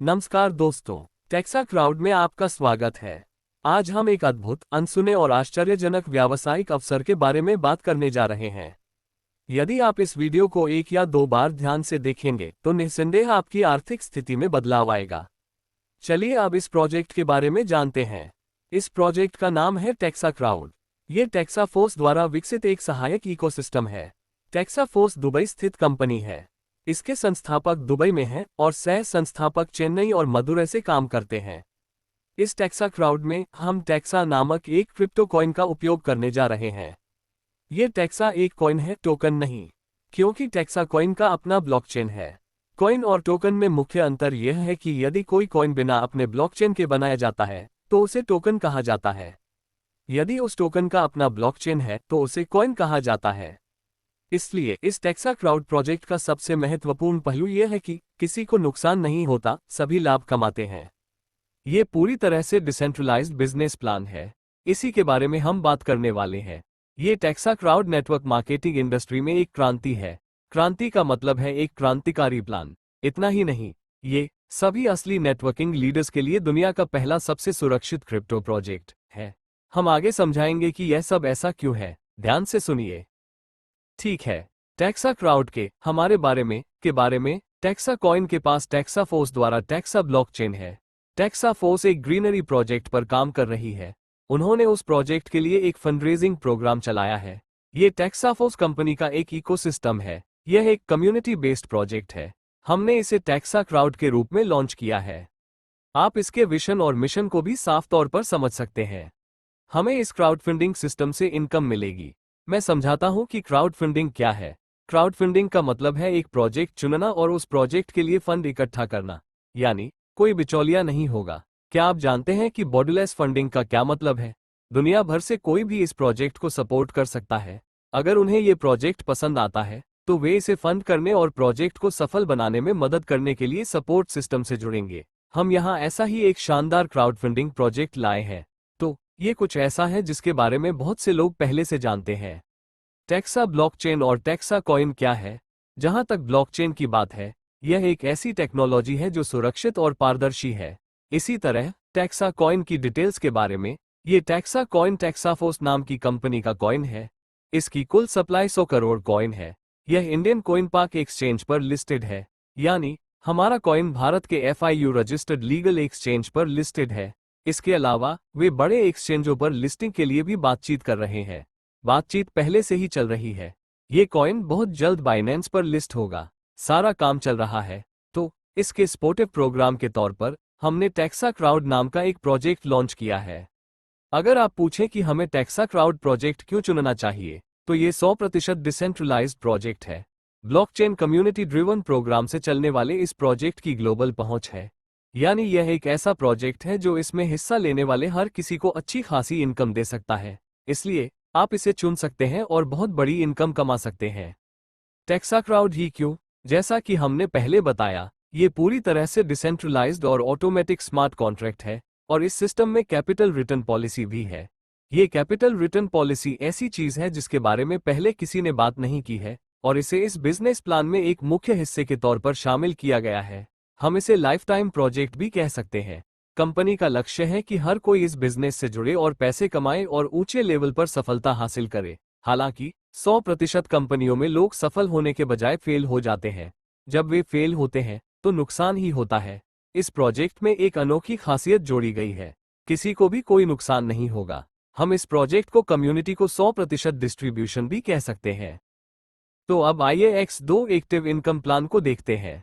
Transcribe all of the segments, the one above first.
नमस्कार दोस्तों, taxa crowd में आपका स्वागत है। आज हम एक अद्भुत, अनसुने और आश्चर्यजनक व्यावसायिक अवसर के बारे में बात करने जा रहे हैं। यदि आप इस वीडियो को एक या दो बार ध्यान से देखेंगे तो निस्संदेह आपकी आर्थिक स्थिति में बदलाव आएगा। चलिए अब इस प्रोजेक्ट के बारे में जानते हैं। इस प्रोजेक्ट का नाम है टेक्सा क्राउड। ये टेक्सा फोर्स द्वारा विकसित एक सहायक इकोसिस्टम है। टेक्सा फोर्स दुबई स्थित कंपनी है। इसके संस्थापक दुबई में हैं और सह संस्थापक चेन्नई और मदुरै से काम करते हैं। इस टेक्सा क्राउड में हम टेक्सा नामक एक क्रिप्टो कॉइन का उपयोग करने जा रहे हैं। ये टेक्सा एक कॉइन है, टोकन नहीं, क्योंकि टेक्सा कॉइन का अपना ब्लॉकचेन है। कॉइन और टोकन में मुख्य अंतर यह है कि यदि कोई कॉइन बिना अपने ब्लॉकचेन के बनाया जाता है तो उसे टोकन कहा जाता है। यदि उस टोकन का अपना ब्लॉकचेन है तो उसे कॉइन कहा जाता है। इसलिए इस टेक्सा क्राउड प्रोजेक्ट का सबसे महत्वपूर्ण पहलू यह है कि किसी को नुकसान नहीं होता, सभी लाभ कमाते हैं। ये पूरी तरह से डिसेंट्रलाइज्ड बिजनेस प्लान है। इसी के बारे में हम बात करने वाले हैं। ये taxa crowd network marketing industry में एक क्रांति है। क्रांति का मतलब है एक क्रांतिकारी प्लान। इतना ही नहीं, ये सभी असली नेटवर्किंग लीडर्स के लिए दुनिया का पहला सबसे सुरक्षित क्रिप्टो प्रोजेक्ट है। हम आगे समझाएंगे कि यह सब ऐसा क्यों है। ध्यान से सुनिए। ठीक है, टेक्सा क्राउड के बारे में टेक्सा कॉइन के पास टेक्सा फोर्स द्वारा टेक्सा ब्लॉकचेन है। टेक्सा फोर्स एक ग्रीनरी प्रोजेक्ट पर काम कर रही है। उन्होंने उस प्रोजेक्ट के लिए एक फंडरेजिंग प्रोग्राम चलाया है। ये टेक्सा फोर्स कंपनी का एक इकोसिस्टम है। यह एक कम्युनिटी बेस्ड प्रोजेक्ट है। हमने इसे टेक्सा क्राउड के रूप में लॉन्च किया है। आप इसके विजन और मिशन को भी साफ तौर पर समझ सकते हैं। हमें इस क्राउड फंडिंग सिस्टम से इनकम मिलेगी। मैं समझाता हूं कि क्राउड फंडिंग क्या है। क्राउड फंडिंग का मतलब है एक प्रोजेक्ट चुनना और उस प्रोजेक्ट के लिए फंड इकट्ठा करना, यानी कोई बिचौलिया नहीं होगा। क्या आप जानते हैं कि बॉर्डरलेस फंडिंग का क्या मतलब है? दुनिया भर से कोई भी इस प्रोजेक्ट को सपोर्ट कर सकता है। अगर उन्हें ये प्रोजेक्ट पसंद आता है तो वे इसे फंड करने और प्रोजेक्ट को सफल बनाने में मदद करने के लिए सपोर्ट सिस्टम से जुड़ेंगे। हम यहाँ ऐसा ही एक शानदार क्राउड फंडिंग प्रोजेक्ट लाए हैं। तो ये कुछ ऐसा है जिसके बारे में बहुत से लोग पहले से जानते हैं। टेक्सा ब्लॉकचेन और टेक्सा कॉइन क्या है? जहां तक ब्लॉकचेन की बात है, यह एक ऐसी टेक्नोलॉजी है जो सुरक्षित और पारदर्शी है। इसी तरह टेक्सा कॉइन की डिटेल्स के बारे में, ये टेक्सा कॉइन टेक्साफोस नाम की कंपनी का कॉइन है। इसकी कुल सप्लाई 100 करोड़ कॉइन है। यह इंडियन कॉइन पार्क एक्सचेंज पर लिस्टेड है, यानी हमारा कॉइन भारत के FIU रजिस्टर्ड लीगल एक्सचेंज पर लिस्टेड है। इसके अलावा वे बड़े एक्सचेंजों पर लिस्टिंग के लिए भी बातचीत कर रहे हैं। बातचीत पहले से ही चल रही है। ये कॉइन बहुत जल्द बाइनेंस पर लिस्ट होगा। सारा काम चल रहा है। तो इसके सपोर्टिव प्रोग्राम के तौर पर हमने टेक्सा क्राउड नाम का एक प्रोजेक्ट लॉन्च किया है। अगर आप पूछें कि हमें टेक्सा क्राउड प्रोजेक्ट क्यों चुनना चाहिए, तो ये 100% डिसेंट्रलाइज्ड प्रोजेक्ट है। ब्लॉकचेन कम्युनिटी ड्रिवन प्रोग्राम से चलने वाले इस प्रोजेक्ट की ग्लोबल पहुंच है, यानी यह एक ऐसा प्रोजेक्ट है जो इसमें हिस्सा लेने वाले हर किसी को अच्छी खासी इनकम दे सकता है। इसलिए आप इसे चुन सकते हैं और बहुत बड़ी इनकम कमा सकते हैं। टेक्सा क्राउड ही क्यों? जैसा कि हमने पहले बताया, ये पूरी तरह से डिसेंट्रलाइज्ड और ऑटोमेटिक स्मार्ट कॉन्ट्रैक्ट है और इस सिस्टम में कैपिटल रिटर्न पॉलिसी भी है। ये कैपिटल रिटर्न पॉलिसी ऐसी चीज है जिसके बारे में पहले किसी ने बात नहीं की है और इसे इस बिजनेस प्लान में एक मुख्य हिस्से के तौर पर शामिल किया गया है। हम इसे लाइफ टाइम प्रोजेक्ट भी कह सकते हैं। कंपनी का लक्ष्य है कि हर कोई इस बिजनेस से जुड़े और पैसे कमाए और ऊंचे लेवल पर सफलता हासिल करे। हालांकि 100% कंपनियों में लोग सफल होने के बजाय फेल हो जाते हैं। जब वे फेल होते हैं तो नुकसान ही होता है। इस प्रोजेक्ट में एक अनोखी खासियत जोड़ी गई है। किसी को भी कोई नुकसान नहीं होगा। हम इस प्रोजेक्ट को कम्युनिटी को 100% डिस्ट्रीब्यूशन भी कह सकते हैं। तो अब आइए X2 एक्टिव इनकम प्लान को देखते हैं।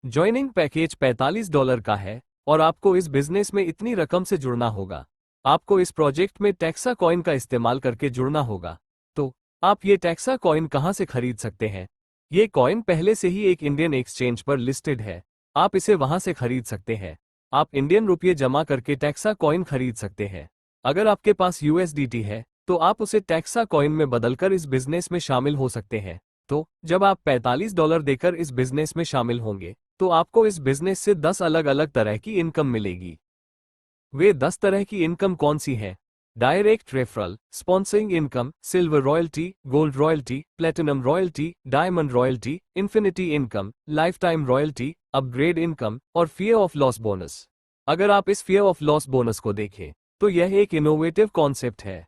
ज्वाइनिंग पैकेज $45 का है और आपको इस बिजनेस में इतनी रकम से जुड़ना होगा। आपको इस प्रोजेक्ट में टेक्सा कॉइन का इस्तेमाल करके जुड़ना होगा। तो आप ये टेक्सा कॉइन कहां से खरीद सकते हैं? ये कॉइन पहले से ही एक इंडियन एक्सचेंज पर लिस्टेड है। आप इसे वहां से खरीद सकते हैं। आप इंडियन रुपये जमा करके टेक्सा कॉइन खरीद सकते हैं। अगर आपके पास USDT है तो आप उसे टेक्सा कॉइन में बदलकर इस बिजनेस में शामिल हो सकते हैं। तो जब आप $45 देकर इस बिजनेस में शामिल होंगे तो आपको इस बिजनेस से 10 अलग अलग तरह की इनकम मिलेगी। वे 10 तरह की इनकम कौन सी हैं? Direct referral, sponsoring income, silver royalty, gold royalty, platinum royalty, diamond royalty, infinity income, life time royalty, upgrade income और फियर ऑफ लॉस बोनस। अगर आप इस फियर ऑफ लॉस बोनस को देखें तो यह एक इनोवेटिव कॉन्सेप्ट है।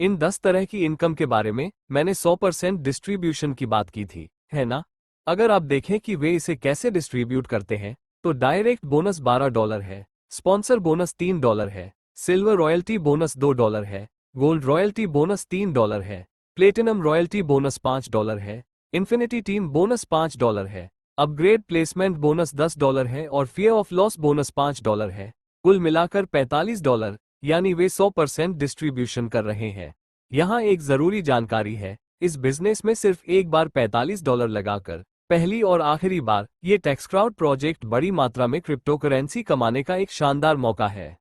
इन 10 तरह की इनकम के बारे में मैंने 100% डिस्ट्रीब्यूशन की बात की थी, है ना? अगर आप देखें कि वे इसे कैसे डिस्ट्रीब्यूट करते हैं, तो डायरेक्ट बोनस $12 है, स्पॉन्सर बोनस $3 है, सिल्वर रॉयल्टी बोनस $2 है, गोल्ड रॉयल्टी बोनस $3 है, प्लेटिनम रॉयल्टी बोनस $5 है, इन्फिनिटी टीम बोनस $5 है, अपग्रेड प्लेसमेंट बोनस $10 है और फियर ऑफ लॉस बोनस $5 है। कुल मिलाकर $45, यानी वे 100% डिस्ट्रीब्यूशन कर रहे हैं। यहाँ एक जरूरी जानकारी है, इस बिजनेस में सिर्फ एक बार $45 लगाकर पहली और आखिरी बार ये टैक्सक्राउड प्रोजेक्ट बड़ी मात्रा में क्रिप्टोकरेंसी कमाने का एक शानदार मौका है।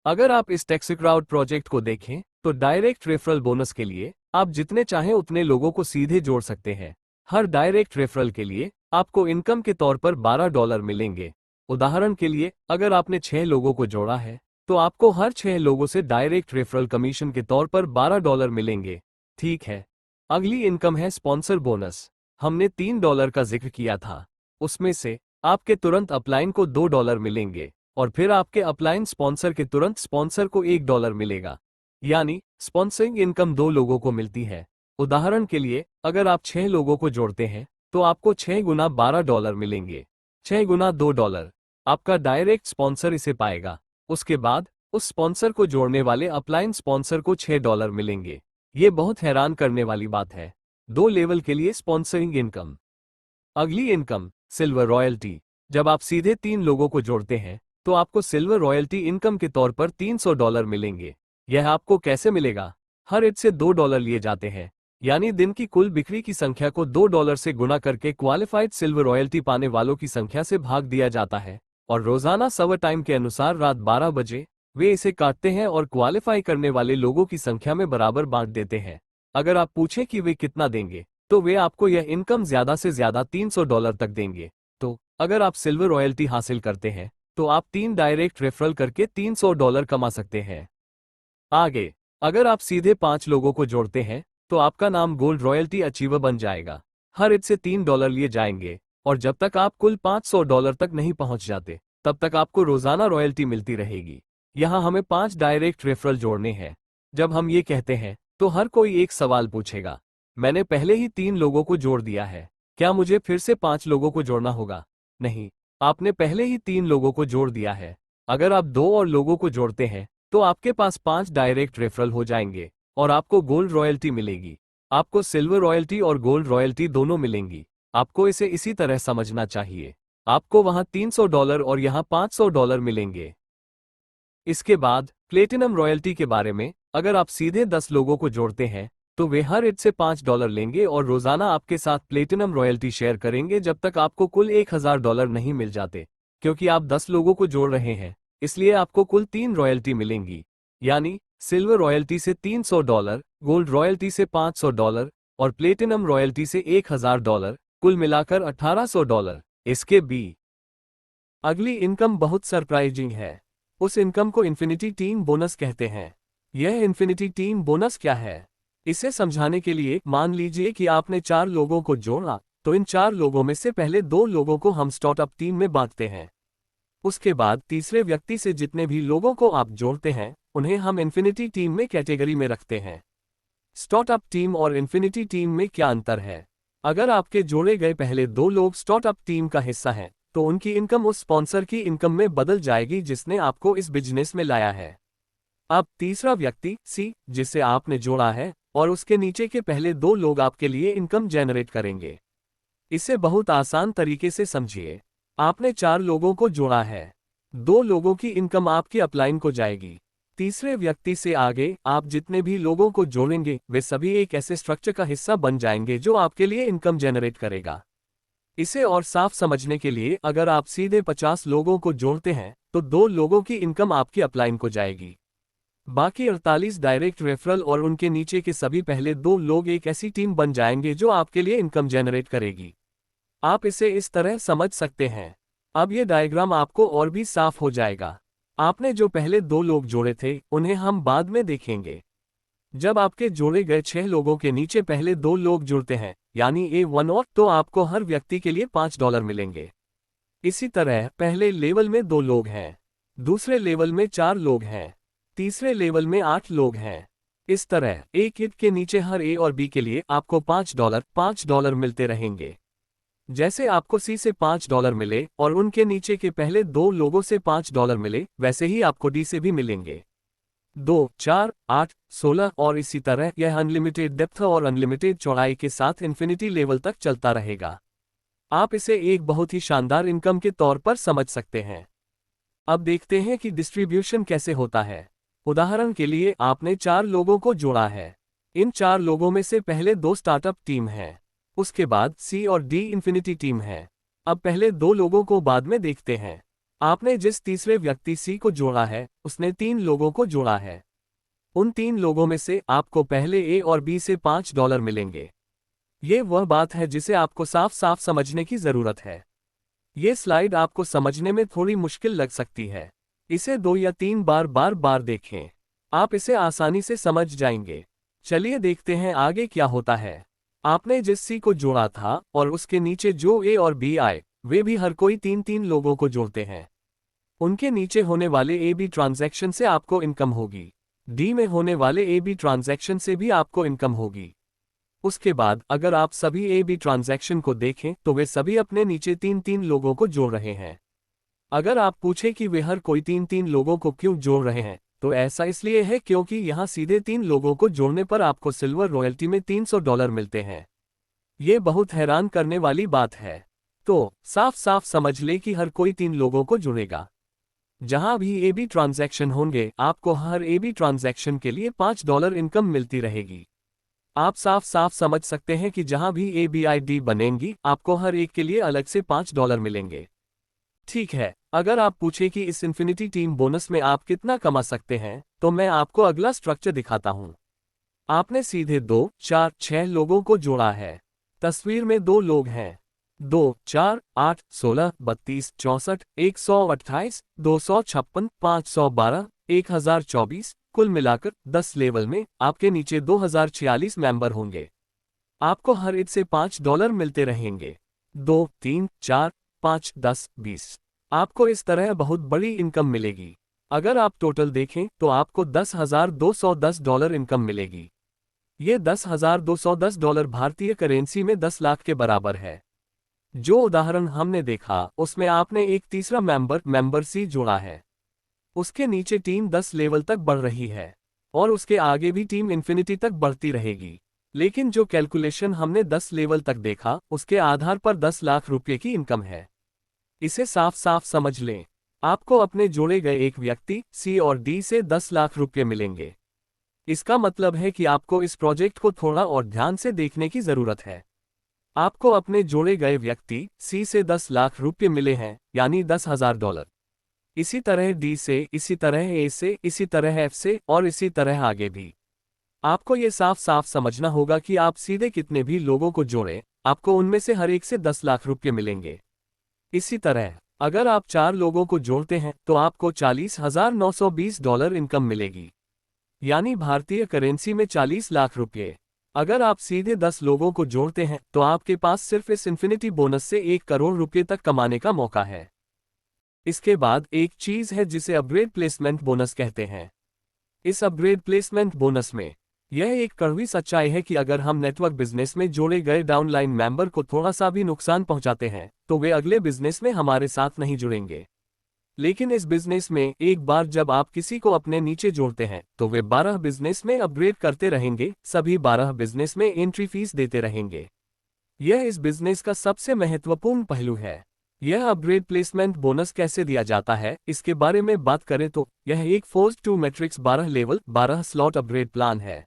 अगर आप इस टैक्सक्राउड प्रोजेक्ट को देखें तो डायरेक्ट रेफरल बोनस के लिए आप जितने चाहें उतने लोगों को सीधे जोड़ सकते हैं। हर डायरेक्ट रेफरल के लिए आपको इनकम के तौर पर $12 मिलेंगे। उदाहरण के लिए, अगर आपने 6 लोगों को जोड़ा है तो आपको हर 6 लोगों से डायरेक्ट रेफरल कमीशन के तौर पर $12 मिलेंगे। ठीक है, अगली इनकम है स्पॉन्सर बोनस। हमने $3 का जिक्र किया था, उसमें से आपके तुरंत अपलाइन को $2 मिलेंगे और फिर आपके अपलाइन स्पॉन्सर के तुरंत स्पॉन्सर को $1 मिलेगा। यानी स्पॉन्सरिंग इनकम 2 लोगों को मिलती है। उदाहरण के लिए, अगर आप 6 लोगों को जोड़ते हैं तो आपको 6 गुना $12 मिलेंगे। 6 गुना $2, आपका डायरेक्ट स्पॉन्सर इसे पाएगा। उसके बाद उस स्पॉन्सर को जोड़ने वाले अपलाइन स्पॉन्सर को $6 मिलेंगे। ये बहुत हैरान करने वाली बात है। 2 लेवल के लिए स्पॉन्सरिंग इनकम। अगली इनकम, सिल्वर रॉयल्टी। जब आप सीधे 3 लोगों को जोड़ते हैं तो आपको सिल्वर रॉयल्टी इनकम के तौर पर $300 मिलेंगे। यह आपको कैसे मिलेगा? हर हिट से $2 लिए जाते हैं, यानी दिन की कुल बिक्री की संख्या को $2 से गुणा करके क्वालिफाइड सिल्वर रॉयल्टी पाने वालों की संख्या से भाग दिया जाता है और रोजाना सवर टाइम के अनुसार रात 12 बजे वे इसे काटते हैं और क्वालिफाई करने वाले लोगों की संख्या में बराबर बांट देते हैं। अगर आप पूछें कि वे कितना देंगे तो वे आपको यह इनकम ज्यादा से ज्यादा $300 तक देंगे। तो अगर आप सिल्वर रॉयल्टी हासिल करते हैं तो आप 3 डायरेक्ट रेफरल करके $300 कमा सकते हैं। आगे, अगर आप सीधे 5 लोगों को जोड़ते हैं तो आपका नाम गोल्ड रॉयल्टी अचीवर बन जाएगा। हर हिट से $3 लिए जाएंगे और जब तक आप कुल $500 तक नहीं पहुंच जाते तब तक आपको रोजाना रॉयल्टी मिलती रहेगी। यहाँ हमें 5 डायरेक्ट रेफरल जोड़ने हैं। जब हम ये कहते हैं तो हर कोई एक सवाल पूछेगा, मैंने पहले ही 3 लोगों को जोड़ दिया है, क्या मुझे फिर से 5 लोगों को जोड़ना होगा? नहीं, आपने पहले ही 3 लोगों को जोड़ दिया है। अगर आप 2 और लोगों को जोड़ते हैं तो आपके पास 5 डायरेक्ट रेफरल हो जाएंगे और आपको गोल्ड रॉयल्टी मिलेगी। आपको सिल्वर रॉयल्टी और गोल्ड रॉयल्टी दोनों मिलेंगी। आपको इसे इसी तरह समझना चाहिए। आपको वहां $300 और यहां $500 मिलेंगे। इसके बाद प्लेटिनम रॉयल्टी के बारे में, अगर आप सीधे 10 लोगों को जोड़ते हैं तो वे हर हिट से $5 लेंगे और रोजाना आपके साथ प्लेटिनम रॉयल्टी शेयर करेंगे जब तक आपको कुल $1000 नहीं मिल जाते। क्योंकि आप 10 लोगों को जोड़ रहे हैं इसलिए आपको कुल 3 रॉयल्टी मिलेंगी, यानी सिल्वर रॉयल्टी से $300, गोल्ड रॉयल्टी से $500 और प्लेटिनम रॉयल्टी से $1000, कुल मिलाकर $1800। इसके भी अगली इनकम बहुत सरप्राइजिंग है। उस इनकम को इन्फिनिटी टीम बोनस कहते हैं। यह इन्फिनिटी टीम बोनस क्या है, इसे समझाने के लिए मान लीजिए कि आपने 4 लोगों को जोड़ा, तो इन 4 लोगों में से पहले 2 लोगों को हम स्टार्टअप टीम में बांटते हैं। उसके बाद तीसरे व्यक्ति से जितने भी लोगों को आप जोड़ते हैं उन्हें हम इन्फिनिटी टीम में कैटेगरी में रखते हैं। स्टार्टअप टीम और इन्फिनिटी टीम में क्या अंतर है? अगर आपके जोड़े गए पहले 2 लोग स्टार्टअप टीम का हिस्सा हैं तो उनकी इनकम उस स्पॉन्सर की इनकम में बदल जाएगी जिसने आपको इस बिजनेस में लाया है। अब तीसरा व्यक्ति सी, जिसे आपने जोड़ा है, और उसके नीचे के पहले 2 लोग आपके लिए इनकम जनरेट करेंगे। इसे बहुत आसान तरीके से समझिए। आपने 4 लोगों को जोड़ा है, 2 लोगों की इनकम आपकी अपलाइन को जाएगी। तीसरे व्यक्ति से आगे आप जितने भी लोगों को जोड़ेंगे वे सभी एक ऐसे स्ट्रक्चर का हिस्सा बन जाएंगे जो आपके लिए इनकम जनरेट करेगा। इसे और साफ समझने के लिए, अगर आप सीधे 50 लोगों को जोड़ते हैं तो 2 लोगों की इनकम आपकी अपलाइन को जाएगी। बाकी 48 डायरेक्ट रेफरल और उनके नीचे के सभी पहले 2 लोग एक ऐसी टीम बन जाएंगे जो आपके लिए इनकम जनरेट करेगी। आप इसे इस तरह समझ सकते हैं। अब ये डायग्राम आपको और भी साफ हो जाएगा। आपने जो पहले 2 लोग जोड़े थे उन्हें हम बाद में देखेंगे। जब आपके जोड़े गए 6 लोगों के नीचे पहले 2 लोग जुड़ते हैं, यानी A1 और, तो आपको हर व्यक्ति के लिए $5 मिलेंगे। इसी तरह पहले लेवल में 2 लोग हैं, दूसरे लेवल में 4 लोग हैं, तीसरे लेवल में 8 लोग हैं। इस तरह एक ईद के नीचे हर ए और बी के लिए आपको $5 मिलते रहेंगे। जैसे आपको सी से $5 मिले और उनके नीचे के पहले 2 लोगों से $5 मिले, वैसे ही आपको डी से भी मिलेंगे। 2, 4, 8, 16 और इसी तरह यह अनलिमिटेड डेप्थ और अनलिमिटेड चौड़ाई के साथ इन्फिनिटी लेवल तक चलता रहेगा। आप इसे एक बहुत ही शानदार इनकम के तौर पर समझ सकते हैं। अब देखते हैं कि डिस्ट्रीब्यूशन कैसे होता है। उदाहरण के लिए आपने 4 लोगों को जोड़ा है। इन 4 लोगों में से पहले 2 स्टार्टअप टीम हैं। उसके बाद सी और डी इन्फिनिटी टीम है। अब पहले 2 लोगों को बाद में देखते हैं। आपने जिस तीसरे व्यक्ति सी को जोड़ा है, उसने 3 लोगों को जोड़ा है। उन 3 लोगों में से आपको पहले ए और बी से $5 मिलेंगे। ये वह बात है जिसे आपको साफ साफ समझने की जरूरत है। ये स्लाइड आपको समझने में थोड़ी मुश्किल लग सकती है। इसे 2 या 3 बार देखें। आप इसे आसानी से समझ जाएंगे। चलिए देखते हैं आगे क्या होता है। आपने जिस सी को जोड़ा था और उसके नीचे जो ए और बी आए, वे भी हर कोई 3 लोगों को जोड़ते हैं। उनके नीचे होने वाले ए बी ट्रांजैक्शन से आपको इनकम होगी। डी में होने वाले ए बी ट्रांजैक्शन से भी आपको इनकम होगी। उसके बाद अगर आप सभी ए बी ट्रांजैक्शन को देखें तो वे सभी अपने नीचे 3 लोगों को जोड़ रहे हैं। अगर आप पूछें कि वे हर कोई 3 लोगों को क्यों जोड़ रहे हैं, तो ऐसा इसलिए है क्योंकि यहां सीधे 3 लोगों को जोड़ने पर आपको सिल्वर रॉयल्टी में $300 मिलते हैं। ये बहुत हैरान करने वाली बात है। तो साफ साफ समझ ले कि हर कोई 3 लोगों को जुड़ेगा। जहां भी ए बी ट्रांजैक्शन होंगे, आपको हर ए बी ट्रांजैक्शन के लिए $5 इनकम मिलती रहेगी। आप साफ साफ समझ सकते हैं कि जहां भी ए बी आई डी बनेंगी, आपको हर एक के लिए अलग से $5 मिलेंगे। ठीक है, अगर आप पूछे कि इस इन्फिनिटी टीम बोनस में आप कितना कमा सकते हैं, तो मैं आपको अगला स्ट्रक्चर दिखाता हूं। आपने सीधे 2, 4, 6 लोगों को जोड़ा है। तस्वीर में 2 लोग हैं। 2, 4, 8, 16, 32, 64, 128, 256, 512, 1024, कुल मिलाकर 10 लेवल में आपके नीचे 2046 मेंबर होंगे। आपको हर ईद से $5 मिलते रहेंगे। 2, 3, 4, 5, 10, 20। आपको इस तरह बहुत बड़ी इनकम मिलेगी। अगर आप टोटल देखें तो आपको $10,210 इनकम मिलेगी। ये $10,210 भारतीय करेंसी में 10 लाख के बराबर है। जो उदाहरण हमने देखा उसमें आपने एक तीसरा मेंबर सी जोड़ा है। उसके नीचे टीम 10 लेवल तक बढ़ रही है और उसके आगे भी टीम इन्फिनिटी तक बढ़ती रहेगी। लेकिन जो कैलकुलेशन हमने 10 लेवल तक देखा, उसके आधार पर 10 लाख रुपए की इनकम है। इसे साफ साफ समझ लें। आपको अपने जोड़े गए एक व्यक्ति सी और डी से 10 लाख रुपए मिलेंगे। इसका मतलब है कि आपको इस प्रोजेक्ट को थोड़ा और ध्यान से देखने की जरूरत है। आपको अपने जोड़े गए व्यक्ति सी से 10 लाख रुपए मिले हैं, यानी $10,000। इसी तरह डी से, इसी तरह ए से, इसी तरह एफ से और इसी तरह आगे भी। आपको ये साफ साफ समझना होगा कि आप सीधे कितने भी लोगों को जोड़ें, आपको उनमें से हर एक से 10 लाख रुपए मिलेंगे। इसी तरह अगर आप 4 लोगों को जोड़ते हैं तो आपको $40,920 इनकम मिलेगी, यानी भारतीय करेंसी में 40 लाख रुपये। अगर आप सीधे 10 लोगों को जोड़ते हैं तो आपके पास सिर्फ इस इन्फिनिटी बोनस से 1 करोड़ रुपये तक कमाने का मौका है। इसके बाद एक चीज है जिसे अपग्रेड प्लेसमेंट बोनस कहते हैं। इस अपग्रेड प्लेसमेंट बोनस में यह एक कड़वी सच्चाई है कि अगर हम नेटवर्क बिजनेस में जोड़े गए डाउनलाइन मेंबर को थोड़ा सा भी नुकसान पहुंचाते हैं, तो वे अगले बिजनेस में हमारे साथ नहीं जुड़ेंगे। लेकिन इस बिजनेस में एक बार जब आप किसी को अपने नीचे जोड़ते हैं, तो वे 12 बिजनेस में अपग्रेड करते रहेंगे, सभी 12 बिजनेस में एंट्री फीस देते रहेंगे। यह इस बिजनेस का सबसे महत्वपूर्ण पहलू है। यह अपग्रेड प्लेसमेंट बोनस कैसे दिया जाता है, इसके बारे में बात करें तो यह एक force 2 matrix 12 level 12 slot upgrade plan है।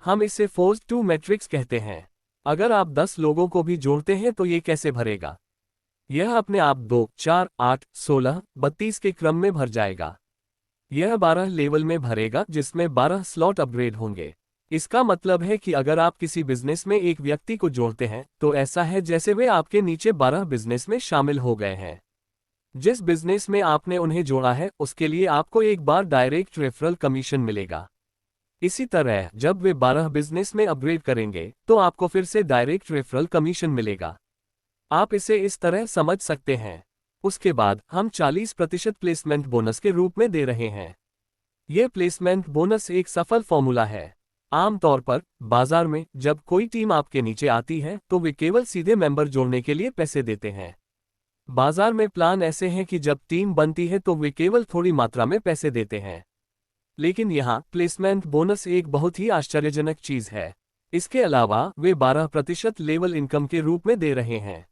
हम इसे फोर्स 2 मैट्रिक्स कहते हैं। अगर आप 10 लोगों को भी जोड़ते हैं तो ये कैसे भरेगा? यह अपने आप 2, 4, 8, 16, 32 के क्रम में भर जाएगा। यह 12 लेवल में भरेगा जिसमें 12 स्लॉट अपग्रेड होंगे। इसका मतलब है कि अगर आप किसी बिजनेस में एक व्यक्ति को जोड़ते हैं तो ऐसा है जैसे वे आपके नीचे 12 बिजनेस में शामिल हो गए हैं। जिस बिजनेस में आपने उन्हें जोड़ा है उसके लिए आपको एक बार डायरेक्ट रेफरल कमीशन मिलेगा। इसी तरह जब वे 12 बिजनेस में अपग्रेड करेंगे तो आपको फिर से डायरेक्ट रेफरल कमीशन मिलेगा। आप इसे इस तरह समझ सकते हैं। उसके बाद हम 40% प्लेसमेंट बोनस के रूप में दे रहे हैं। यह प्लेसमेंट बोनस एक सफल फॉर्मूला है। आमतौर पर बाजार में जब कोई टीम आपके नीचे आती है तो वे केवल सीधे मेंबर जोड़ने के लिए पैसे देते हैं। बाजार में प्लान ऐसे हैं कि जब टीम बनती है तो वे केवल थोड़ी मात्रा में पैसे देते हैं। लेकिन यहाँ प्लेसमेंट बोनस एक बहुत ही आश्चर्यजनक चीज है। इसके अलावा वे 12% लेवल इनकम के रूप में दे रहे हैं।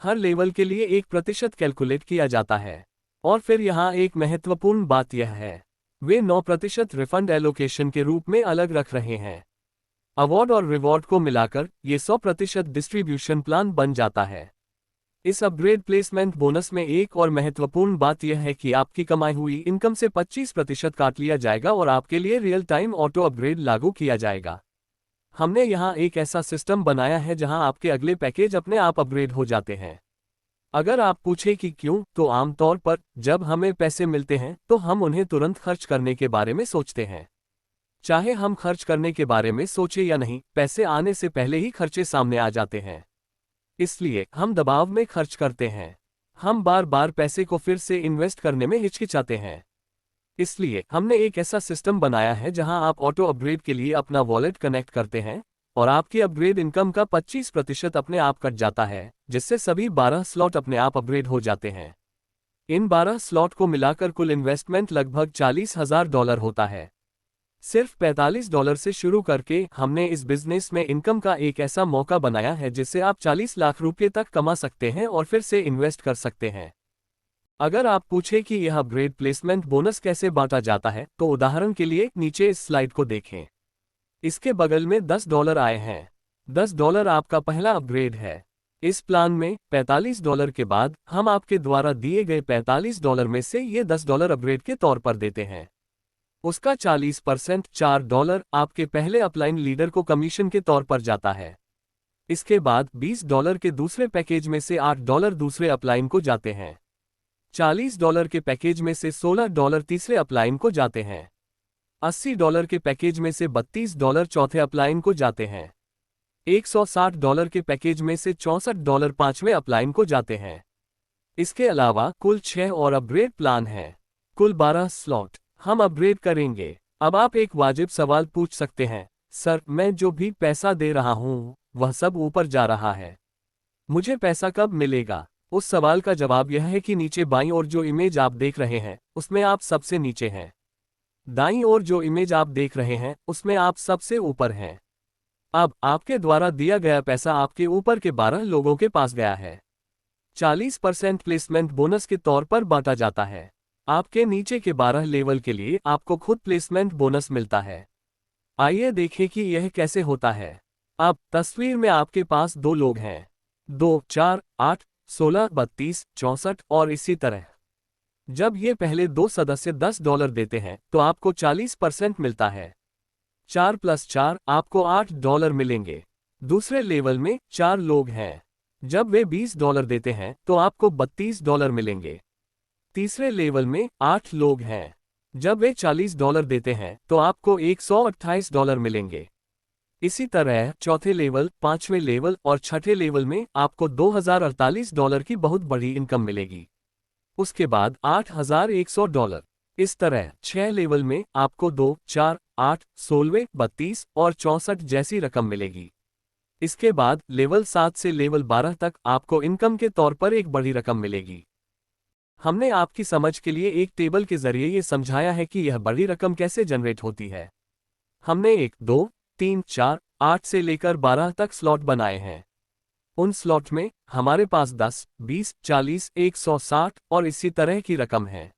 हर लेवल के लिए 1% कैलकुलेट किया जाता है। और फिर यहाँ एक महत्वपूर्ण बात यह है, वे 9% रिफंड एलोकेशन के रूप में अलग रख रहे हैं। अवार्ड और रिवॉर्ड को मिलाकर ये 100% डिस्ट्रीब्यूशन प्लान बन जाता है। इस अपग्रेड प्लेसमेंट बोनस में एक और महत्वपूर्ण बात यह है कि आपकी कमाई हुई इनकम से 25% काट लिया जाएगा और आपके लिए रियल टाइम ऑटो अपग्रेड लागू किया जाएगा। हमने यहाँ एक ऐसा सिस्टम बनाया है जहाँ आपके अगले पैकेज अपने आप अपग्रेड हो जाते हैं। अगर आप पूछे कि क्यों, तो आमतौर पर जब हमें पैसे मिलते हैं तो हम उन्हें तुरंत खर्च करने के बारे में सोचते हैं। चाहे हम खर्च करने के बारे में सोचे या नहीं, पैसे आने से पहले ही खर्चे सामने आ जाते हैं। इसलिए हम दबाव में खर्च करते हैं। हम बार बार पैसे को फिर से इन्वेस्ट करने में हिचकिचाते हैं। इसलिए हमने एक ऐसा सिस्टम बनाया है जहां आप ऑटो अपग्रेड के लिए अपना वॉलेट कनेक्ट करते हैं और आपकी अपग्रेड इनकम का 25% अपने आप कट जाता है, जिससे सभी 12 स्लॉट अपने आप अपग्रेड हो जाते हैं। इन 12 स्लॉट को मिलाकर कुल इन्वेस्टमेंट लगभग $40,000 होता है। सिर्फ $45 से शुरू करके हमने इस बिजनेस में इनकम का एक ऐसा मौका बनाया है जिससे आप 40 लाख रुपये तक कमा सकते हैं और फिर से इन्वेस्ट कर सकते हैं। अगर आप पूछें कि यह अपग्रेड प्लेसमेंट बोनस कैसे बांटा जाता है, तो उदाहरण के लिए नीचे इस स्लाइड को देखें। इसके बगल में $10 आए हैं। $10 आपका पहला अपग्रेड है। इस प्लान में $45 के बाद हम आपके द्वारा दिए गए $45 में से ये $10 अपग्रेड के तौर पर देते हैं। उसका 40% $4 आपके पहले अपलाइन लीडर को कमीशन के तौर पर जाता है। इसके बाद $20 के दूसरे पैकेज में से $8 दूसरे अपलाइन को जाते हैं। $40 के पैकेज में से $16 तीसरे अपलाइन को जाते हैं। $80 के पैकेज में से $32 चौथे अपलाइन को जाते हैं। $160 के पैकेज में से $64 पांचवें अपलाइन को जाते हैं। इसके अलावा कुल 6 और अपग्रेड प्लान हैं। कुल 12 स्लॉट हम अपग्रेड करेंगे। अब आप एक वाजिब सवाल पूछ सकते हैं, सर मैं जो भी पैसा दे रहा हूं वह सब ऊपर जा रहा है, मुझे पैसा कब मिलेगा? उस सवाल का जवाब यह है कि नीचे बाईं ओर जो इमेज आप देख रहे हैं उसमें आप सबसे नीचे हैं। दाईं ओर जो इमेज आप देख रहे हैं उसमें आप सबसे ऊपर हैं। अब आपके द्वारा दिया गया पैसा आपके ऊपर के 12 लोगों के पास गया है। 40% प्लेसमेंट बोनस के तौर पर बांटा जाता है। आपके नीचे के 12 लेवल के लिए आपको खुद प्लेसमेंट बोनस मिलता है। आइए देखें कि यह कैसे होता है। अब तस्वीर में आपके पास 2 लोग हैं, 2, 4, 8, 16, 32, 64 और इसी तरह। जब ये पहले 2 सदस्य $10 देते हैं तो आपको 40% मिलता है। 4 + 4 आपको $8 मिलेंगे। दूसरे लेवल में 4 लोग हैं। जब वे $20 देते हैं तो आपको $32 मिलेंगे। तीसरे लेवल में 8 लोग हैं। जब वे $40 देते हैं तो आपको $128 मिलेंगे। इसी तरह चौथे लेवल, पांचवें लेवल और छठे लेवल में आपको $2048 की बहुत बड़ी इनकम मिलेगी। उसके बाद $8100। इस तरह 6 लेवल में आपको 2, 4, 8, 16, 32 और 64 जैसी रकम मिलेगी। इसके बाद लेवल 7 से लेवल 12 तक आपको इनकम के तौर पर एक बड़ी रकम मिलेगी। हमने आपकी समझ के लिए एक टेबल के जरिए ये समझाया है कि यह बड़ी रकम कैसे जनरेट होती है। हमने 1, 2, 3, 4, 8 से लेकर 12 तक स्लॉट बनाए हैं। उन स्लॉट में हमारे पास 10, 20, 40, 160 और इसी तरह की रकम है।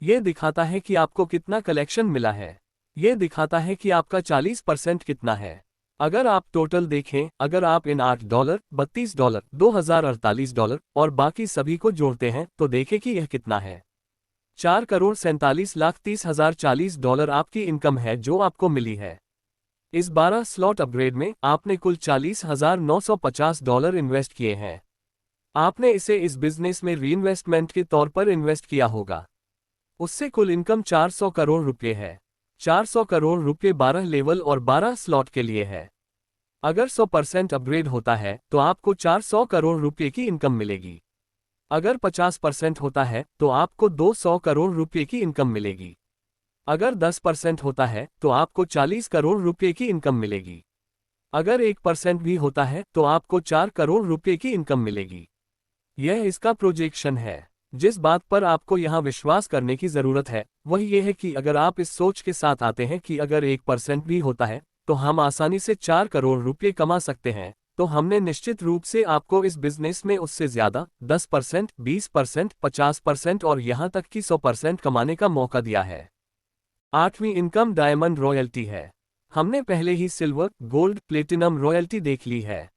यह दिखाता है कि आपको कितना कलेक्शन मिला है। यह दिखाता है कि आपका 40% कितना है। अगर आप टोटल देखें, अगर आप इन $8, $32, $2048 और बाकी सभी को जोड़ते हैं तो देखें कि यह कितना है। $4,47,30,040 आपकी इनकम है जो आपको मिली है। इस 12 स्लॉट अपग्रेड में आपने कुल $40,950 इन्वेस्ट किए हैं। आपने इसे इस बिजनेस में रीइन्वेस्टमेंट के तौर पर इन्वेस्ट किया होगा। उससे कुल इनकम 400 करोड़ रुपये है। 400 करोड़ रुपये 12 लेवल और 12 स्लॉट के लिए है। अगर 100% अपग्रेड होता है तो आपको 400 करोड़ रुपये की इनकम मिलेगी। अगर 50% होता है तो आपको 200 करोड़ रुपये की इनकम मिलेगी। अगर 10% होता है तो आपको 40 करोड़ रुपये की इनकम मिलेगी। अगर 1% भी होता है तो आपको 4 करोड़ रुपये की इनकम मिलेगी। यह इसका प्रोजेक्शन है। जिस बात पर आपको यहाँ विश्वास करने की जरूरत है वह यह है कि अगर आप इस सोच के साथ आते हैं कि अगर 1% भी होता है तो हम आसानी से 4 करोड़ रुपये कमा सकते हैं, तो हमने निश्चित रूप से आपको इस बिजनेस में उससे ज्यादा 10%, 20%, 50% और यहाँ तक कि 100% कमाने का मौका दिया है। 8वीं इनकम डायमंड रॉयल्टी है। हमने पहले ही सिल्वर, गोल्ड, प्लेटिनम रॉयल्टी देख ली है।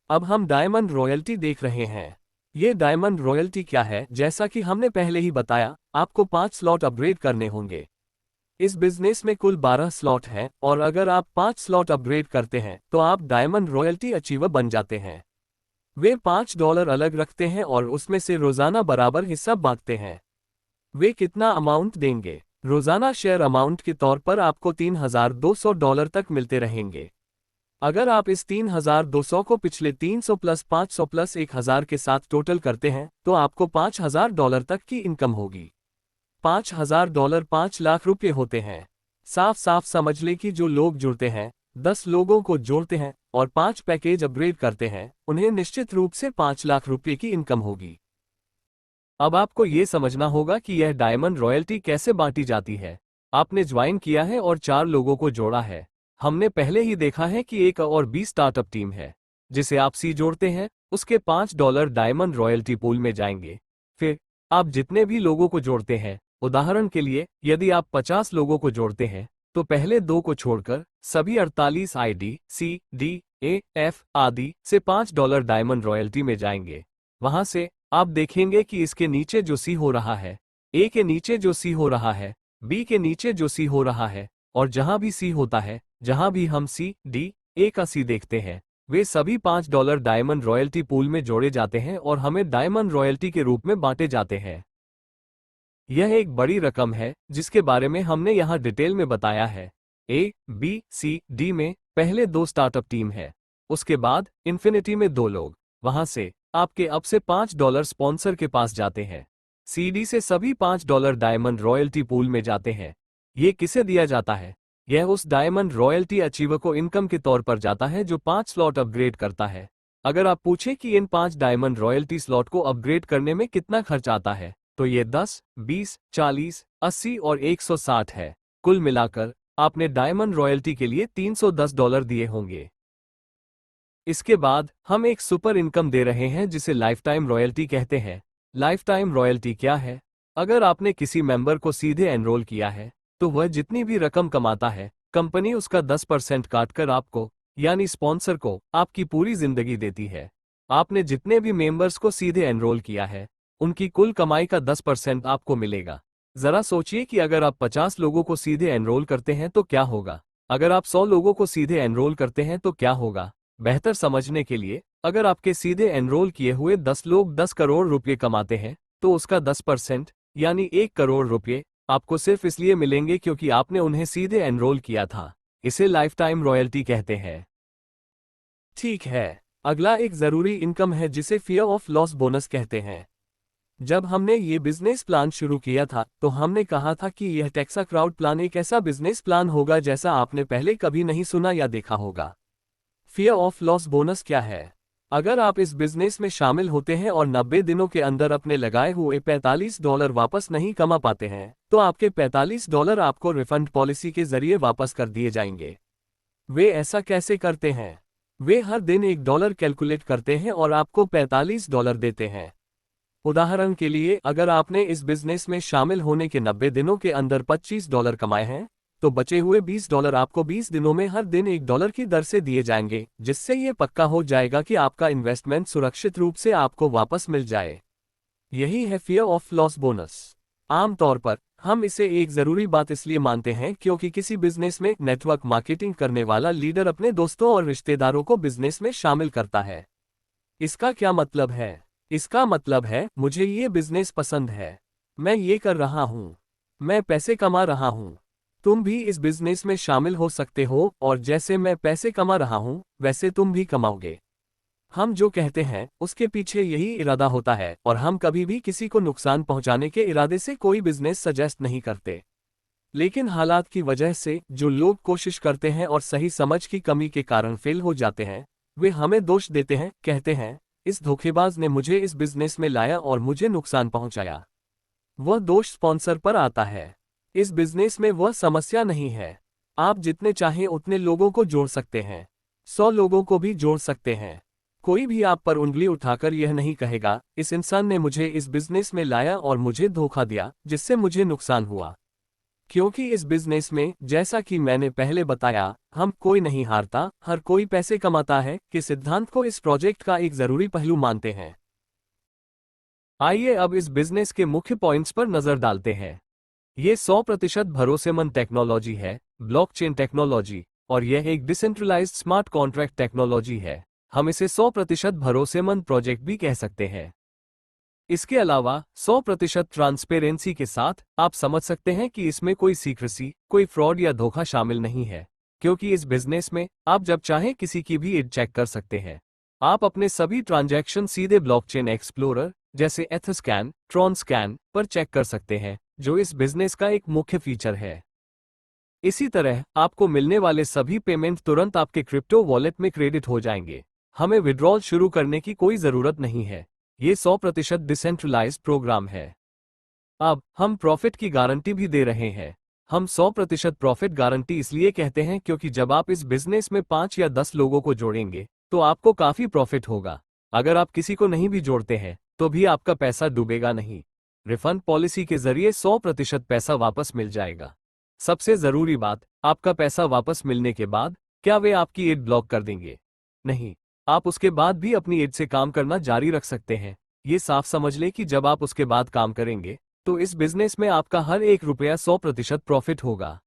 अब हम डायमंड रॉयल्टी देख रहे हैं। ये डायमंड रॉयल्टी क्या है? जैसा कि हमने पहले ही बताया, आपको 5 स्लॉट अपग्रेड करने होंगे। इस बिजनेस में कुल 12 स्लॉट हैं और अगर आप 5 स्लॉट अपग्रेड करते हैं तो आप डायमंड रॉयल्टी अचीवर बन जाते हैं। वे $5 अलग रखते हैं और उसमें से रोजाना बराबर हिस्सा बांटते हैं। वे कितना अमाउंट देंगे? रोजाना शेयर अमाउंट के तौर पर आपको $3,200 तक मिलते रहेंगे। अगर आप इस 3,200 को पिछले 300 प्लस 500 प्लस 1,000 के साथ टोटल करते हैं तो आपको $5,000 तक की इनकम होगी। $5,000 5 लाख रुपये होते हैं। साफ साफ समझ ले कि जो लोग जुड़ते हैं, 10 लोगों को जोड़ते हैं और 5 पैकेज अपग्रेड करते हैं, उन्हें निश्चित रूप से 5 लाख रुपये की इनकम होगी। अब आपको ये समझना होगा कि यह डायमंड रॉयल्टी कैसे बांटी जाती है। आपने ज्वाइन किया है और 4 लोगों को जोड़ा है। हमने पहले ही देखा है कि एक और बी स्टार्टअप टीम है जिसे आप सी जोड़ते हैं, उसके $5 डायमंड रॉयल्टी पूल में जाएंगे। फिर आप जितने भी लोगों को जोड़ते हैं, उदाहरण के लिए यदि आप 50 लोगों को जोड़ते हैं तो पहले 2 को छोड़कर सभी 48 ID, C, D, A, F आदि से $5 डायमंड रॉयल्टी में जाएंगे। वहां से आप देखेंगे कि इसके नीचे जो सी हो रहा है, ए के नीचे जो सी हो रहा है, बी के नीचे जो सी हो रहा है और जहां भी सी होता है, जहां भी हम सी, डी, ए का सी देखते हैं, वे सभी $5 डायमंड रॉयल्टी पूल में जोड़े जाते हैं और हमें डायमंड रॉयल्टी के रूप में बांटे जाते हैं। यह एक बड़ी रकम है जिसके बारे में हमने यहाँ डिटेल में बताया है। ए, बी, सी, डी में पहले 2 स्टार्टअप टीम है, उसके बाद इन्फिनिटी में 2 लोग, वहां से आपके अब से $5 स्पॉन्सर के पास जाते हैं। सीडी से सभी $5 डायमंड रॉयल्टी पूल में जाते हैं। ये किसे दिया जाता है? यह उस डायमंड रॉयल्टी अचीवर को इनकम के तौर पर जाता है जो 5 स्लॉट अपग्रेड करता है। अगर आप पूछें कि इन 5 डायमंड रॉयल्टी स्लॉट को अपग्रेड करने में कितना खर्च आता है, तो ये 10, 20, 40, 80 और 160 है। कुल मिलाकर आपने डायमंड रॉयल्टी के लिए $310 दिए होंगे। इसके बाद हम एक सुपर इनकम दे रहे हैं जिसे लाइफ टाइम रॉयल्टी कहते हैं। लाइफ टाइम रॉयल्टी क्या है? अगर आपने किसी मेंबर को सीधे एनरोल किया है तो वह जितनी भी रकम कमाता है, कंपनी उसका 10% काटकर आपको, यानी स्पॉन्सर को, आपकी पूरी जिंदगी देती है। आपने जितने भी मेंबर्स को सीधे एनरोल किया है, उनकी कुल कमाई का 10% आपको मिलेगा। जरा सोचिए कि अगर आप 50 लोगों को सीधे एनरोल करते हैं तो क्या होगा? अगर आप 100 लोगों को सीधे एनरोल करते हैं तो क्या होगा? बेहतर समझने के लिए, अगर आपके सीधे एनरोल किए हुए 10 लोग 10 करोड़ रुपये कमाते हैं तो उसका 10% यानी 1 करोड़ रुपये आपको सिर्फ इसलिए मिलेंगे क्योंकि आपने उन्हें सीधे एनरोल किया था। इसे लाइफ टाइम रॉयल्टी कहते हैं। ठीक है, अगला एक जरूरी इनकम है जिसे फियर ऑफ लॉस बोनस कहते हैं। जब हमने ये बिजनेस प्लान शुरू किया था तो हमने कहा था कि यह टेक्सा क्राउड प्लान एक ऐसा बिजनेस प्लान होगा जैसा आपने पहले कभी नहीं सुना या देखा होगा। फियर ऑफ लॉस बोनस क्या है? अगर आप इस बिजनेस में शामिल होते हैं और 90 दिनों के अंदर अपने लगाए हुए $45 वापस नहीं कमा पाते हैं तो आपके $45 आपको रिफंड पॉलिसी के जरिए वापस कर दिए जाएंगे। वे ऐसा कैसे करते हैं? वे हर दिन $1 कैलकुलेट करते हैं और आपको $45 देते हैं। उदाहरण के लिए, अगर आपने इस बिजनेस में शामिल होने के 90 दिनों के अंदर $25 कमाए हैं तो बचे हुए $20 आपको 20 दिनों में हर दिन $1 की दर से दिए जाएंगे, जिससे ये पक्का हो जाएगा कि आपका इन्वेस्टमेंट सुरक्षित रूप से आपको वापस मिल जाए। यही है फियर ऑफ लॉस बोनस। आमतौर पर हम इसे एक जरूरी बात इसलिए मानते हैं क्योंकि किसी बिजनेस में नेटवर्क मार्केटिंग करने वाला लीडर अपने दोस्तों और रिश्तेदारों को बिजनेस में शामिल करता है। इसका क्या मतलब है? इसका मतलब है मुझे ये बिजनेस पसंद है, मैं ये कर रहा हूँ, मैं पैसे कमा रहा हूँ। तुम भी इस बिजनेस में शामिल हो सकते हो और जैसे मैं पैसे कमा रहा हूँ वैसे तुम भी कमाओगे। हम जो कहते हैं उसके पीछे यही इरादा होता है और हम कभी भी किसी को नुकसान पहुंचाने के इरादे से कोई बिजनेस सजेस्ट नहीं करते। लेकिन हालात की वजह से जो लोग कोशिश करते हैं और सही समझ की कमी के कारण फेल हो जाते हैं, वे हमें दोष देते हैं, कहते हैं इस धोखेबाज ने मुझे इस बिजनेस में लाया और मुझे नुकसान पहुंचाया। वह दोष स्पॉन्सर पर आता है। इस बिजनेस में वह समस्या नहीं है। आप जितने चाहें उतने लोगों को जोड़ सकते हैं, 100 लोगों को भी जोड़ सकते हैं। कोई भी आप पर उंगली उठाकर यह नहीं कहेगा इस इंसान ने मुझे इस बिजनेस में लाया और मुझे धोखा दिया जिससे मुझे नुकसान हुआ। क्योंकि इस बिजनेस में जैसा कि मैंने पहले बताया, हम कोई नहीं हारता, हर कोई पैसे कमाता है कि सिद्धांत को इस प्रोजेक्ट का एक जरूरी पहलू मानते हैं। आइए अब इस बिजनेस के मुख्य पॉइंट्स पर नजर डालते हैं। ये 100% भरोसेमंद टेक्नोलॉजी है, ब्लॉकचेन टेक्नोलॉजी, और यह एक डिसेंट्रलाइज्ड स्मार्ट कॉन्ट्रैक्ट टेक्नोलॉजी है। हम इसे 100% भरोसेमंद प्रोजेक्ट भी कह सकते हैं। इसके अलावा 100% ट्रांसपेरेंसी के साथ आप समझ सकते हैं कि इसमें कोई सीक्रेसी, कोई फ्रॉड या धोखा शामिल नहीं है, क्योंकि इस बिजनेस में आप जब चाहें किसी की भी इड चेक कर सकते हैं। आप अपने सभी ट्रांजैक्शन सीधे ब्लॉकचेन एक्सप्लोरर जैसे एथस्कैन, ट्रॉनस्कैन पर चेक कर सकते हैं, जो इस बिजनेस का एक मुख्य फीचर है। इसी तरह आपको मिलने वाले सभी पेमेंट तुरंत आपके क्रिप्टो वॉलेट में क्रेडिट हो जाएंगे। हमें विड्रॉल शुरू करने की कोई जरूरत नहीं है। ये 100% डिसेंट्रलाइज्ड प्रोग्राम है। अब हम प्रॉफिट की गारंटी भी दे रहे हैं। हम 100% प्रॉफिट गारंटी इसलिए कहते हैं क्योंकि जब आप इस बिजनेस में 5 या 10 लोगों को जोड़ेंगे तो आपको काफी प्रॉफिट होगा। अगर आप किसी को नहीं भी जोड़ते हैं तो भी आपका पैसा डूबेगा नहीं। रिफंड पॉलिसी के जरिए 100% पैसा वापस मिल जाएगा। सबसे जरूरी बात, आपका पैसा वापस मिलने के बाद क्या वे आपकी एड ब्लॉक कर देंगे? नहीं, आप उसके बाद भी अपनी एड से काम करना जारी रख सकते हैं। ये साफ समझ लें कि जब आप उसके बाद काम करेंगे तो इस बिजनेस में आपका हर एक रुपया 100% प्रॉफिट होगा।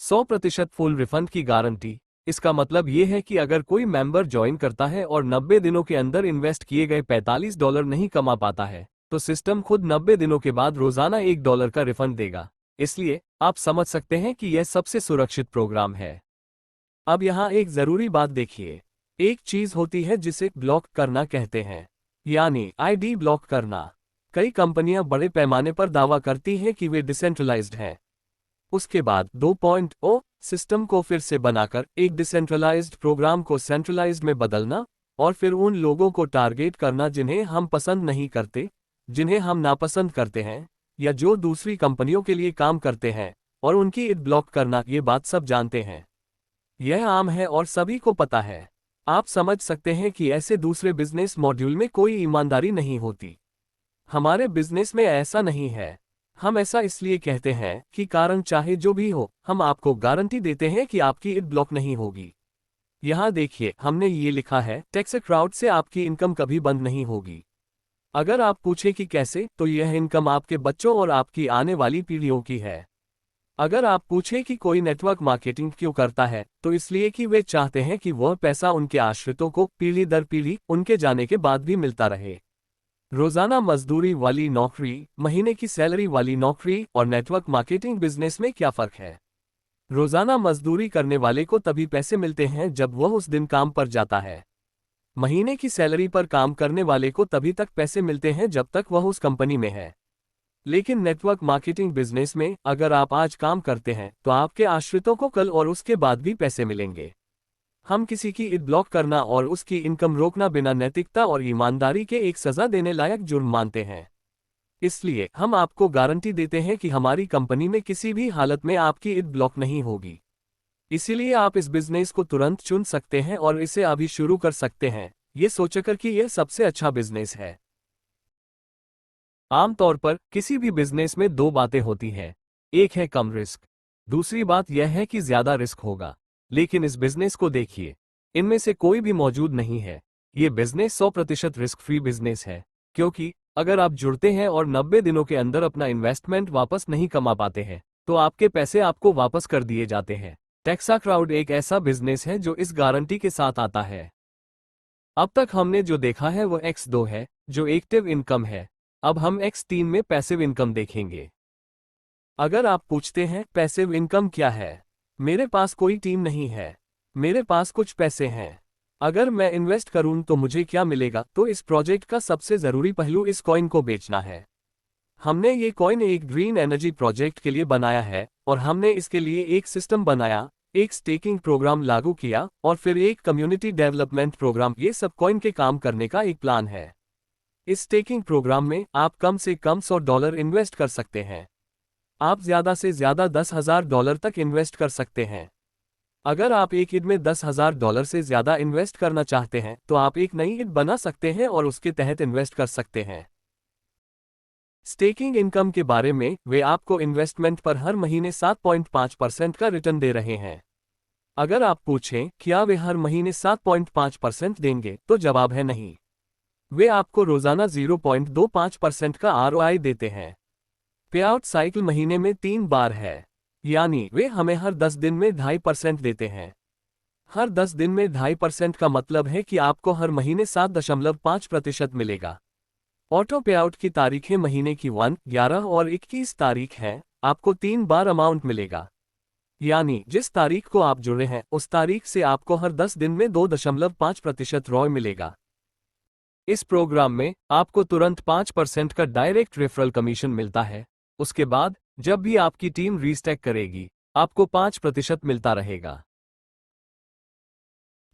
100% फुल रिफंड की गारंटी, इसका मतलब ये है कि अगर कोई मेंबर ज्वाइन करता है और 90 दिनों के अंदर इन्वेस्ट किए गए $45 नहीं कमा पाता है तो सिस्टम खुद 90 दिनों के बाद रोजाना $1 का रिफंड देगा। इसलिए आप समझ सकते हैं कि यह सबसे सुरक्षित प्रोग्राम है। अब यहाँ एक जरूरी बात देखिए। एक चीज होती है जिसे ब्लॉक करना कहते हैं, यानी आईडी ब्लॉक करना। कई कंपनियां बड़े पैमाने पर दावा करती हैं कि वे डिसेंट्रलाइज्ड हैं। उसके बाद 2.0 सिस्टम को फिर से बनाकर एक डिसेंट्रलाइज्ड प्रोग्राम को सेंट्रलाइज्ड में बदलना और फिर उन लोगों को टारगेट करना जिन्हें हम पसंद नहीं करते, जिन्हें हम नापसंद करते हैं या जो दूसरी कंपनियों के लिए काम करते हैं, और उनकी इड ब्लॉक करना। ये बात सब जानते हैं, यह आम है और सभी को पता है। आप समझ सकते हैं कि ऐसे दूसरे बिजनेस मॉड्यूल में कोई ईमानदारी नहीं होती। हमारे बिजनेस में ऐसा नहीं है। हम ऐसा इसलिए कहते हैं कि कारण चाहे जो भी हो, हम आपको गारंटी देते हैं कि आपकी इड ब्लॉक नहीं होगी। यहाँ देखिए, हमने ये लिखा है, टैक्सक्राउड से आपकी इनकम कभी बंद नहीं होगी। अगर आप पूछे कि कैसे, तो यह इनकम आपके बच्चों और आपकी आने वाली पीढ़ियों की है। अगर आप पूछे कि कोई नेटवर्क मार्केटिंग क्यों करता है, तो इसलिए कि वे चाहते हैं कि वह पैसा उनके आश्रितों को पीढ़ी दर पीढ़ी उनके जाने के बाद भी मिलता रहे। रोजाना मजदूरी वाली नौकरी, महीने की सैलरी वाली नौकरी और नेटवर्क मार्केटिंग बिजनेस में क्या फर्क है? रोजाना मजदूरी करने वाले को तभी पैसे मिलते हैं जब वह उस दिन काम पर जाता है। महीने की सैलरी पर काम करने वाले को तभी तक पैसे मिलते हैं जब तक वह उस कंपनी में है। लेकिन नेटवर्क मार्केटिंग बिजनेस में अगर आप आज काम करते हैं तो आपके आश्रितों को कल और उसके बाद भी पैसे मिलेंगे। हम किसी की इड ब्लॉक करना और उसकी इनकम रोकना बिना नैतिकता और ईमानदारी के एक सजा देने लायक जुर्म मानते हैं। इसलिए हम आपको गारंटी देते हैं कि हमारी कंपनी में किसी भी हालत में आपकी इड ब्लॉक नहीं होगी। इसीलिए आप इस बिजनेस को तुरंत चुन सकते हैं और इसे अभी शुरू कर सकते हैं, ये सोचकर कि यह सबसे अच्छा बिजनेस है। आमतौर पर किसी भी बिजनेस में दो बातें होती हैं। एक है कम रिस्क, दूसरी बात यह है कि ज्यादा रिस्क होगा। लेकिन इस बिजनेस को देखिए, इनमें से कोई भी मौजूद नहीं है। ये बिजनेस 100% रिस्क फ्री बिजनेस है, क्योंकि अगर आप जुड़ते हैं और 90 दिनों के अंदर अपना इन्वेस्टमेंट वापस नहीं कमा पाते हैं तो आपके पैसे आपको वापस कर दिए जाते हैं। टैक्साक्राउड एक ऐसा बिजनेस है जो इस गारंटी के साथ आता है। अब तक हमने जो देखा है वो X2 है, जो एक्टिव इनकम है। अब हम X3 में पैसिव इनकम देखेंगे। अगर आप पूछते हैं पैसिव इनकम क्या है, मेरे पास कोई टीम नहीं है, मेरे पास कुछ पैसे हैं, अगर मैं इन्वेस्ट करूं तो मुझे क्या मिलेगा, तो इस प्रोजेक्ट का सबसे जरूरी पहलू इस कॉइन को बेचना है। हमने ये कॉइन एक ग्रीन एनर्जी प्रोजेक्ट के लिए बनाया है और हमने इसके लिए एक सिस्टम बनाया, एक स्टेकिंग प्रोग्राम लागू किया और फिर एक कम्युनिटी डेवलपमेंट प्रोग्राम। ये सब कॉइन के काम करने का एक प्लान है। इस स्टेकिंग प्रोग्राम में आप कम से कम $100 इन्वेस्ट कर सकते हैं। आप ज्यादा से ज्यादा $10,000 तक इन्वेस्ट कर सकते हैं। अगर आप एक ईद में $10,000 से ज्यादा इन्वेस्ट करना चाहते हैं तो आप एक नई ईद बना सकते हैं और उसके तहत इन्वेस्ट कर सकते हैं। स्टेकिंग इनकम के बारे में, वे आपको इन्वेस्टमेंट पर हर महीने 7.5% का रिटर्न दे रहे हैं। अगर आप पूछें क्या वे हर महीने 7.5% देंगे, तो जवाब है नहीं। वे आपको रोजाना 0.25% का ROI देते हैं। पे आउट साइकिल महीने में 3 बार है, यानी वे हमें हर 10 दिन में 2.5% देते हैं। हर 10 दिन में 2.5% का मतलब है कि आपको हर महीने 7.5% मिलेगा। ऑटो पे आउट की तारीखें महीने की 1, 11 और 21 तारीख हैं। आपको 3 बार अमाउंट मिलेगा, यानी जिस तारीख को आप जुड़े हैं उस तारीख से आपको हर 10 दिन में 2.5% ROI मिलेगा। इस प्रोग्राम में आपको तुरंत 5% का डायरेक्ट रेफरल कमीशन मिलता है। उसके बाद जब भी आपकी टीम रीस्टैक करेगी, आपको 5% मिलता रहेगा।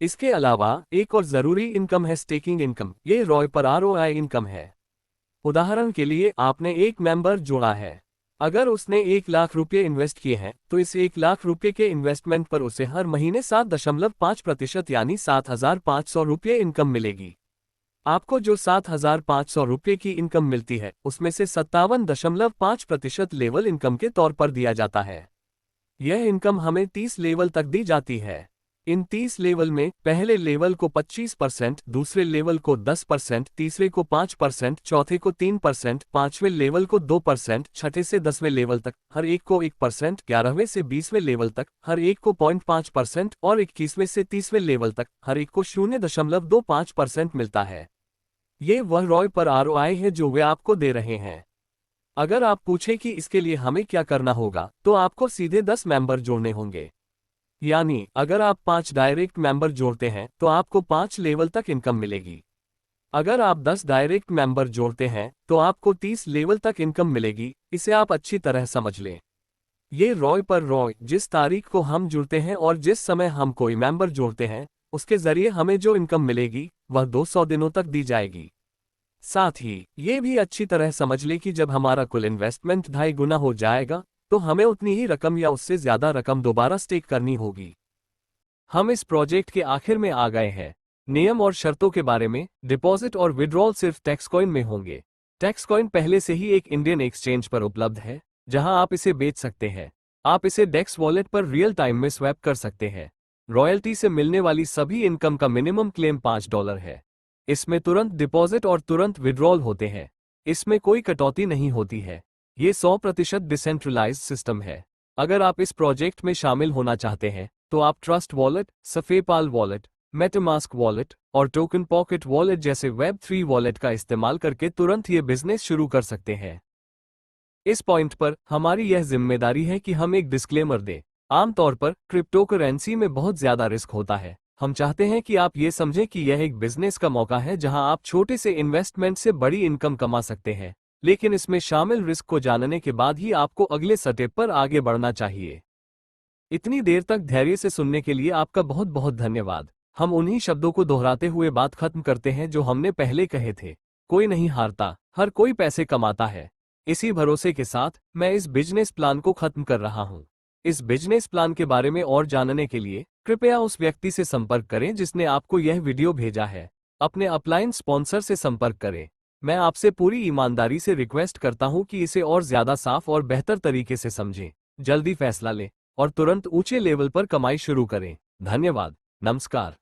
इसके अलावा एक और जरूरी इनकम है स्टेकिंग इनकम। ये ROI पर ROI इनकम है। उदाहरण के लिए आपने एक मेंबर जोड़ा है, अगर उसने 1 लाख रुपये इन्वेस्ट किए हैं तो इस 1 लाख रुपये के इन्वेस्टमेंट पर उसे हर महीने 7.5% यानी 7,500 रुपये इनकम मिलेगी। आपको जो 7,500 रुपये की इनकम मिलती है उसमें से 57.5% लेवल इनकम के तौर पर दिया जाता है। यह इनकम हमें 30 लेवल तक दी जाती है। इन 30 लेवल में पहले लेवल को 25%, दूसरे लेवल को 10%, तीसरे को 5%, चौथे को 3%, पांचवें लेवल को 2%, छठे से 10वें लेवल तक हर एक को 1%, 11वें से 20वें लेवल तक हर एक को 0.5% और 21वें से 30वें लेवल तक हर एक को 0.25% मिलता है। ये वह ROI पर ROI है जो वे आपको दे रहे हैं। अगर आप पूछें कि इसके लिए हमें क्या करना होगा, तो आपको सीधे 10 मेंबर जोड़ने होंगे। यानी अगर आप 5 डायरेक्ट मेंबर जोड़ते हैं तो आपको 5 लेवल तक इनकम मिलेगी। अगर आप 10 डायरेक्ट मेंबर जोड़ते हैं तो आपको 30 लेवल तक इनकम मिलेगी। इसे आप अच्छी तरह समझ लें। ये ROI पर ROI, जिस तारीख को हम जुड़ते हैं और जिस समय हम कोई मेंबर जोड़ते हैं उसके जरिए हमें जो इनकम मिलेगी वह 200 दिनों तक दी जाएगी। साथ ही ये भी अच्छी तरह समझ लें कि जब हमारा कुल इन्वेस्टमेंट 2.5 गुना हो जाएगा तो हमें उतनी ही रकम या उससे ज्यादा रकम दोबारा स्टेक करनी होगी। हम इस प्रोजेक्ट के आखिर में आ गए हैं। नियम और शर्तों के बारे में, डिपॉजिट और विड्रॉल सिर्फ टैक्सकॉइन में होंगे। टैक्सकॉइन पहले से ही एक इंडियन एक्सचेंज पर उपलब्ध है जहां आप इसे बेच सकते हैं। आप इसे डेक्स वॉलेट पर रियल टाइम में स्वैप कर सकते हैं। रॉयल्टी से मिलने वाली सभी इनकम का मिनिमम क्लेम $5 है। इसमें तुरंत डिपॉजिट और तुरंत विड्रॉल होते हैं। इसमें कोई कटौती नहीं होती है। ये 100% डिसेंट्रलाइज्ड सिस्टम है। अगर आप इस प्रोजेक्ट में शामिल होना चाहते हैं तो आप trust wallet, SafePal wallet, MetaMask wallet और टोकन पॉकेट वॉलेट जैसे Web3 वॉलेट का इस्तेमाल करके तुरंत ये बिजनेस शुरू कर सकते हैं। इस पॉइंट पर हमारी यह जिम्मेदारी है कि हम एक डिस्क्लेमर दें। आमतौर पर क्रिप्टोकरेंसी में बहुत ज्यादा रिस्क होता है। हम चाहते हैं कि आप ये समझें कि यह एक बिजनेस का मौका है जहां आप छोटे से इन्वेस्टमेंट से बड़ी इनकम कमा सकते हैं, लेकिन इसमें शामिल रिस्क को जानने के बाद ही आपको अगले स्टेप पर आगे बढ़ना चाहिए। इतनी देर तक धैर्य से सुनने के लिए आपका बहुत बहुत धन्यवाद। हम उन्हीं शब्दों को दोहराते हुए बात खत्म करते हैं जो हमने पहले कहे थे। कोई नहीं हारता, हर कोई पैसे कमाता है। इसी भरोसे के साथ मैं इस बिजनेस प्लान को खत्म कर रहा हूं। इस बिजनेस प्लान के बारे में और जानने के लिए कृपया उस व्यक्ति से संपर्क करें जिसने आपको यह वीडियो भेजा है। अपने अपलाइन स्पॉन्सर से संपर्क करें। मैं आपसे पूरी ईमानदारी से रिक्वेस्ट करता हूं कि इसे और ज्यादा साफ और बेहतर तरीके से समझें। जल्दी फैसला लें और तुरंत ऊंचे लेवल पर कमाई शुरू करें। धन्यवाद। नमस्कार।